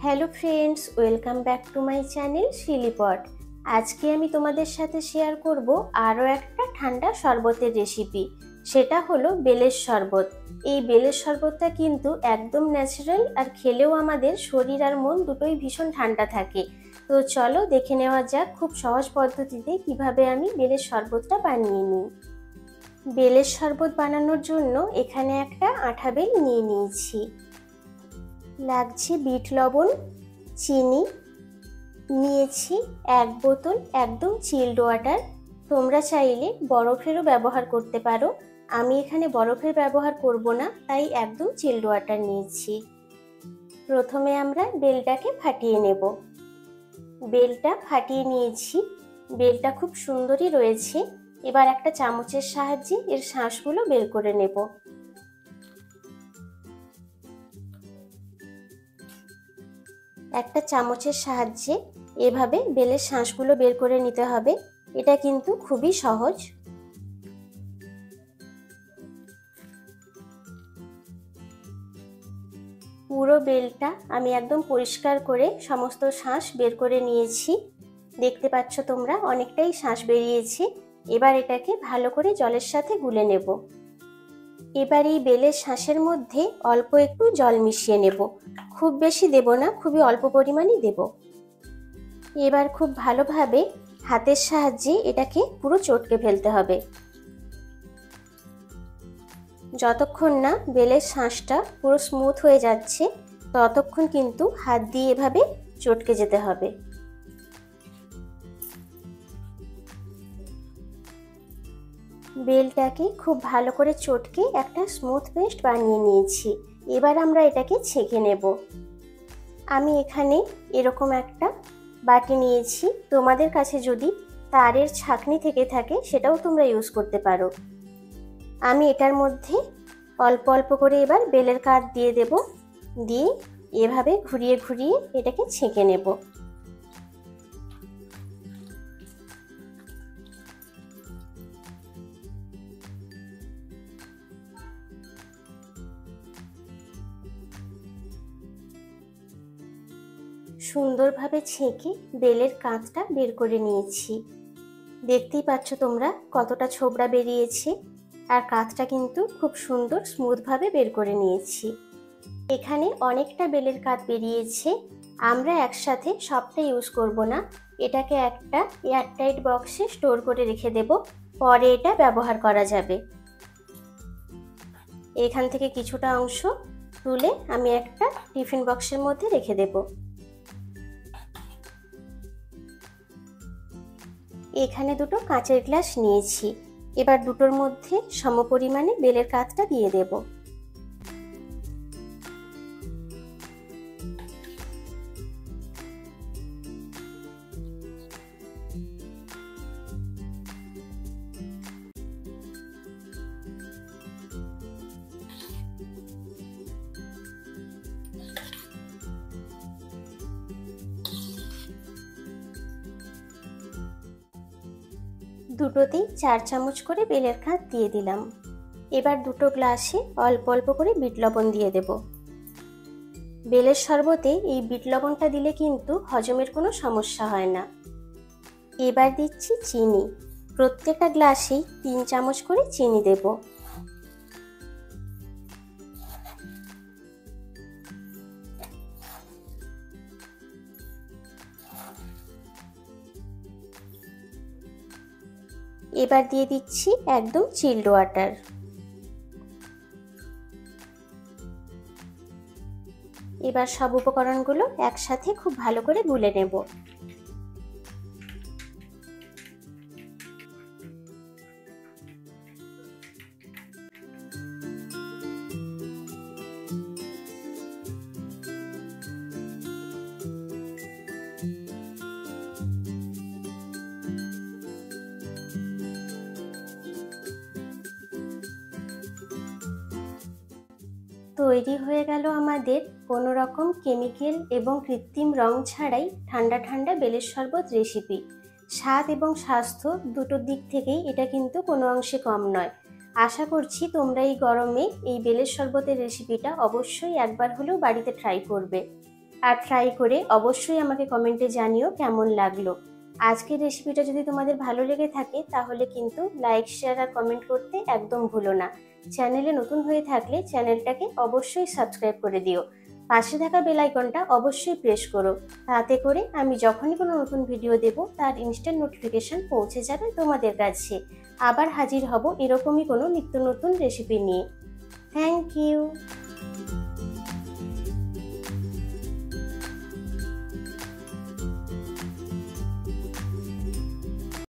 Hello friends, welcome back to my channel শিলিপট। আজকে আমি তোমাদের সাথে শেয়ার করব আরও একটা ঠান্ডা শরবতের রেসিপি। সেটা হলো বেলের শরবত। এই বেলের শরবতটা কিন্তু একদম ন্যাচারাল, আর খেলেও আমাদের শরীর আর মন দুটোই ভীষণ ঠান্ডা থাকে। তো চলো দেখে নেওয়া যাক খুব সহজ পদ্ধতিতে কিভাবে আমি বেলের শরবতটা বানিয়ে নিই। বেলের শরবত বানানোর জন্য এখানে একটা আঠা বেল নিয়ে নিয়েছি। লাগছে বিট লবণ, চিনি, নিয়েছি 1 বোতল একদম চিল্ড ওয়াটার। তোমরা চাইলে বরফেরও ব্যবহার করতে পারো, আমি এখানে বরফের ব্যবহার করব না, তাই একদম চিল্ড ওয়াটার নিয়েছি। প্রথমে আমরা বেলটাকে ফাটিয়ে নেব। বেলটা ফাটিয়ে নিয়েছি, বেলটা খুব সুন্দরই রয়েছে। এবার একটা চামচের সাহায্যে এর শাঁসগুলো বের করে নেব। একটা চামচের সাহায্যে এভাবে বেলের শাঁসগুলো বের করে নিতে হবে। এটা কিন্তু খুবই সহজ। পুরো বেলটা আমি একদম পরিষ্কার করে সমস্ত শাঁস বের করে নিয়েছি। দেখতে পাচ্ছ তোমরা, অনেকটাই শাঁস বেরিয়েছে। এবার এটাকে ভালো করে জলের সাথে গুলে নেব। এবার এই বেলের শাঁসের মধ্যে অল্প একটু জল মিশিয়ে নেব। খুব বেশি দেব না, খুবই অল্প পরিমাণই দেব। এবার খুব ভালোভাবে হাতের সাহায্যে এটাকে পুরো চটকে ফেলতে হবে। যতক্ষণ না বেলের শাঁসটা পুরো স্মুথ হয়ে যাচ্ছে ততক্ষণ কিন্তু হাত দিয়ে এভাবে চটকে যেতে হবে। বেলটাকে খুব ভালো করে চটকে একটা স্মুথ পেস্ট বানিয়ে নিয়েছি। এবার আমরা এটাকে ছেঁকে নেব। আমি এখানে এরকম একটা বাটি নিয়েছি। তোমাদের কাছে যদি তারের ছাঁকনি থেকে থাকে সেটাও তোমরা ইউজ করতে পারো। আমি এটার মধ্যে অল্প অল্প করে এবার বেলের কাঠ দিয়ে দেব। দিয়ে এভাবে ঘুরিয়ে ঘুরিয়ে এটাকে ছেঁকে নেব। সুন্দরভাবে ছেঁকে বেলের কাঁচটা বের করে নিয়েছি। দেখতেই পাচ্ছ তোমরা কতটা ছোবড়া বেরিয়েছে, আর কাঁচটা কিন্তু খুব সুন্দর স্মুথভাবে বের করে নিয়েছি। এখানে অনেকটা বেলের কাঠ বেরিয়েছে। আমরা একসাথে সবটা ইউজ করব না, এটাকে একটা এয়ারটাইট বক্সে স্টোর করে রেখে দেব, পরে এটা ব্যবহার করা যাবে। এখান থেকে কিছুটা অংশ তুলে আমি একটা টিফিন বক্সের মধ্যে রেখে দেব। এখানে দুটো কাঁচের গ্লাস নিয়েছি। এবার দুটোর মধ্যে সমপরিমাণে বেলের কাঠটা দিয়ে দেব। দুটোতেই 4 চামচ করে বেলের কাঠ দিয়ে দিলাম। এবার দুটো গ্লাসে অল্প অল্প করে বিট লবণ দিয়ে দেব। বেলের শরবতে এই বিট লবণটা দিলে কিন্তু হজমের কোনো সমস্যা হয় না। এবার দিচ্ছি চিনি। প্রত্যেকটা গ্লাসেই 3 চামচ করে চিনি দেব। এবার দিয়ে দিচ্ছি একদম চিল্ড ওয়াটার। এবার সব উপকরণগুলো একসাথে খুব ভালো করে গুলে নেব। তৈরি হয়ে গেল আমাদের কোনো রকম কেমিক্যাল এবং কৃত্রিম রং ছাড়াই ঠান্ডা ঠান্ডা বেলের শরবত রেসিপি। স্বাদ এবং স্বাস্থ্য দুটো দিক থেকেই এটা কিন্তু কোনো অংশে কম নয়। আশা করছি তোমরা এই গরমে এই বেলের শরবতের রেসিপিটা অবশ্যই একবার হলেও বাড়িতে ট্রাই করবে। আর ট্রাই করে অবশ্যই আমাকে কমেন্টে জানিও কেমন লাগলো। আজকের রেসিপিটা যদি তোমাদের ভালো লেগে থাকে তাহলে কিন্তু লাইক, শেয়ার আর কমেন্ট করতে একদম ভুলো না। চ্যানেলে নতুন হয়ে থাকলে চ্যানেলটাকে অবশ্যই সাবস্ক্রাইব করে দিও। পাশে থাকা বেল আইকনটা অবশ্যই প্রেস করো, তাতে করে আমি যখনই কোনো নতুন ভিডিও দেব তার ইনস্ট্যান্ট নোটিফিকেশন পৌঁছে যাবে তোমাদের কাছে। আবার হাজির হব এরকমই কোনো নিত্য নতুন রেসিপি নিয়ে। Thank you.